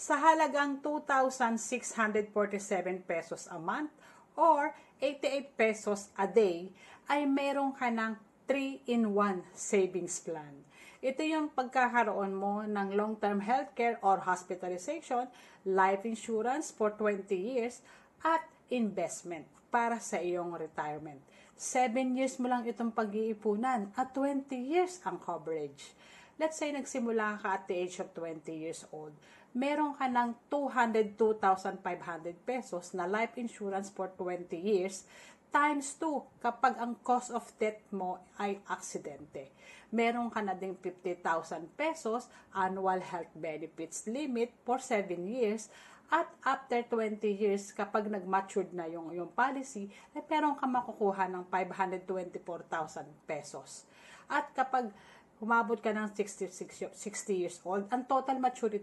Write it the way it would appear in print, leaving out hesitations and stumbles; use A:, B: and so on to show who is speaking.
A: sa halagang 2,647 pesos a month or 88 pesos a day, ay meron ka ng 3-in-1 savings plan. Ito yung pagkakaroon mo ng long-term healthcare or hospitalization, life insurance for 20 years, at investment para sa iyong retirement. 7 years mo lang itong pag-iipunan at 20 years ang coverage. Let's say nagsimula ka at the age of 20 years old. Meron ka ng 202,500 pesos na life insurance for 20 years times 2 kapag ang cause of death mo ay aksidente. Meron ka na ding 50,000 pesos annual health benefits limit for 7 years at after 20 years kapag nag-matured na yung policy, ay meron ka makukuha ng 524,000 pesos. At kapag umabot ka ng 60 years old, ang total maturity